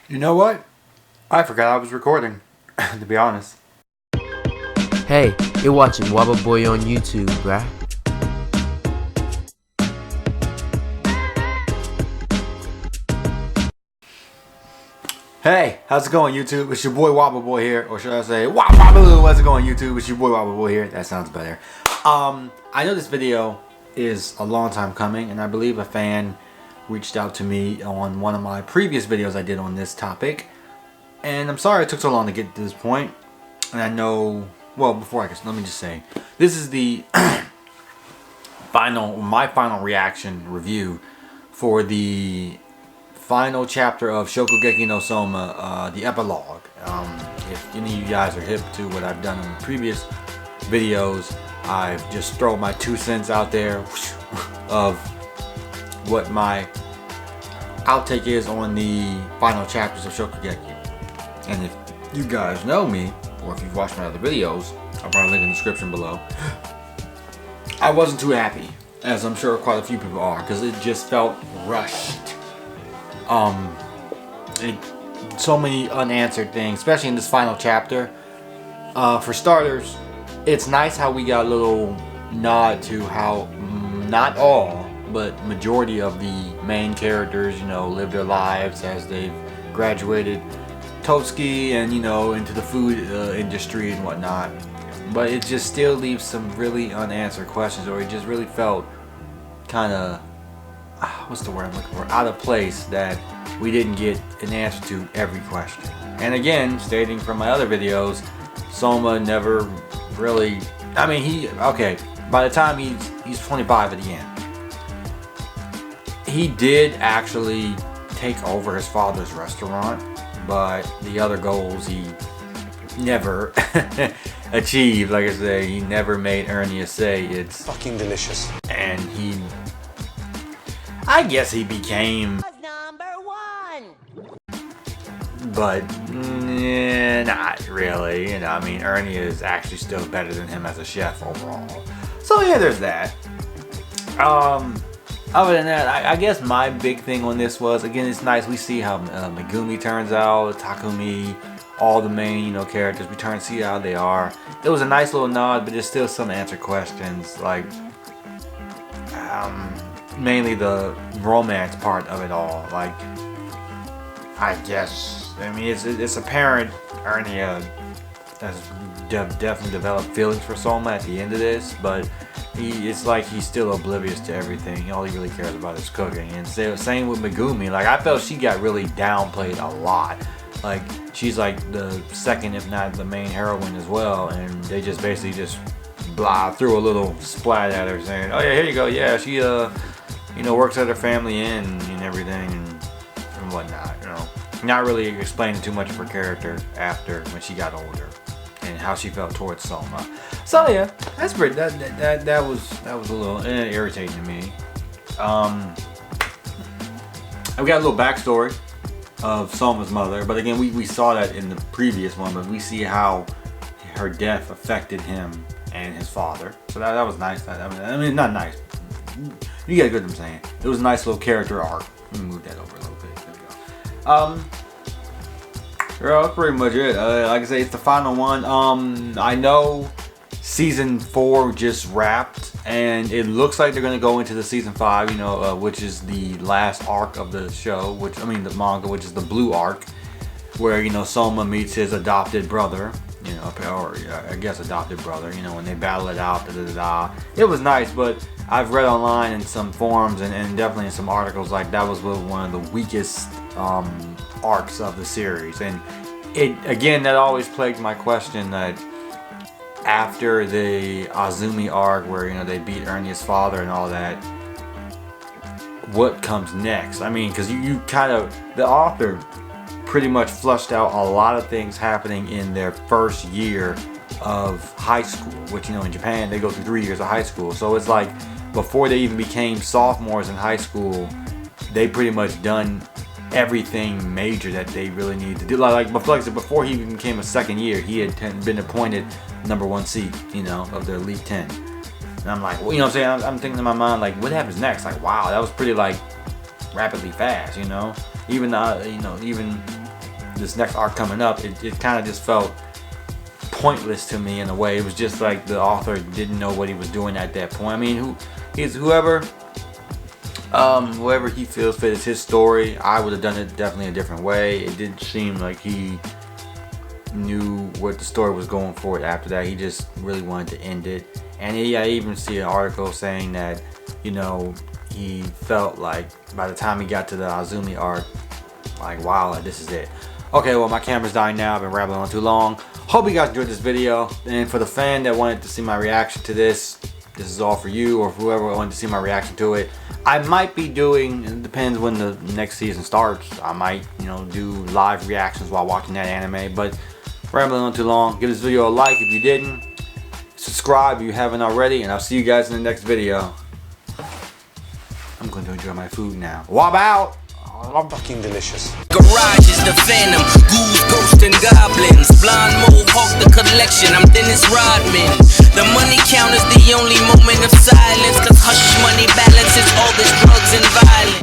You know what? I forgot I was recording, to be honest. Hey, you're watching WAAA Boy on YouTube, bruh. Hey, how's it going, YouTube? It's your boy WAAA Boy here, or should I say WAAA? How's it going, YouTube? It's your boy WAAA Boy here. That sounds better. I know this video is a long time coming, and I believe a fan reached out to me on one of my previous videos I did on this topic, and I'm sorry it took so long to get to this point. And I know, well, before I guess, let me just say, this is the my final reaction review for the final chapter of Shokugeki no Soma, the epilogue. If any of you guys are hip to what I've done in previous videos, I've just thrown my 2 cents out there of what my outtake is on the final chapters of Shokugeki. And if you guys know me, or if you've watched my other videos, I'll probably link in the description below. I wasn't too happy, as I'm sure quite a few people are, because it just felt rushed. So many unanswered things, especially in this final chapter. For starters, it's nice how we got a little nod to how not all, but majority of the main characters, you know, live their lives as they've graduated Totsuki and, you know, into the food industry and whatnot. But it just still leaves some really unanswered questions, or it just really felt kind of, what's the word I'm looking for, out of place that we didn't get an answer to every question. And again, stating from my other videos, Soma never really, I mean, by the time he's 25 at the end, he did actually take over his father's restaurant, but the other goals he never achieved. Like I say, he never made Ernia say it's fucking delicious. And I guess he became but not really, you know. I mean, Ernie is actually still better than him as a chef overall. So yeah, there's that. Other than that, I guess my big thing on this was, again, it's nice we see how Megumi turns out, Takumi, all the main, you know, characters. We turn to see how they are. It was a nice little nod, but there's still some unanswered questions, like mainly the romance part of it all. Like, I guess, I mean, it's apparent Ernia has definitely developed feelings for Soma at the end of this, but it's like he's still oblivious to everything. All he really cares about is cooking. And same with Megumi. Like, I felt she got really downplayed a lot. Like, she's like the second, if not the main heroine as well, and they just basically just threw a little splat at her saying, oh yeah, here you go, yeah, she you know, works at her family inn and everything and whatnot, you know. Not really explaining too much of her character after, when she got older, and how she felt towards Soma. So yeah, that's pretty. That was a little irritating to me. I've got a little backstory of Soma's mother, but again, we saw that in the previous one. But we see how her death affected him and his father. So that was nice. I mean, not nice. You get what I'm saying. It was a nice little character arc. Let me move that over a little bit. There we go. That's pretty much it. Like I say, it's the final one. I know season 4 just wrapped, and it looks like they're gonna go into the season 5. You know, which is the last arc of the show. The manga, which is the blue arc, where, you know, Soma meets his adopted brother. You know, or I guess adopted brother. You know, when they battle it out. It was nice, but I've read online in some forums and definitely in some articles, like that was one of the weakest arcs of the series. And that always plagued my question, that after the Azumi arc, where, you know, they beat Ernia's father and all that, what comes next? I mean, because you kind of, the author pretty much flushed out a lot of things happening in their first year of high school, which, you know, in Japan they go through 3 years of high school. So it's like, before they even became sophomores in high school, they pretty much done everything major that they really needed to do. Like before he even became a second year, he had been appointed #1 seed, you know, of the Elite 10. And I'm like, well, you know what I'm saying? I'm thinking in my mind, like, what happens next? Like, wow, that was pretty, like, rapidly fast, you know? Even this next arc coming up, it kind of just felt pointless to me in a way. It was just like the author didn't know what he was doing at that point. I mean, whoever he feels fit, it's his story. I would have done it definitely a different way. It didn't seem like he knew what the story was going for after that. He just really wanted to end it. And I even see an article saying that, you know, he felt like by the time he got to the Azumi arc, like, wow, this is it. Okay, well, my camera's dying now. I've been rambling on too long. Hope you guys enjoyed this video. And for the fan that wanted to see my reaction to this is all for you, or whoever wanted to see my reaction to it. I might be doing, it depends when the next season starts, I might, you know, do live reactions while watching that anime. But rambling on too long, give this video a like if you didn't. Subscribe if you haven't already, and I'll see you guys in the next video. I'm going to enjoy my food now. Wob out! I'm fucking delicious. Garage is the phantom, ghouls, ghosts, and goblins. Blind mohawk, the collection. I'm Dennis Rodman. The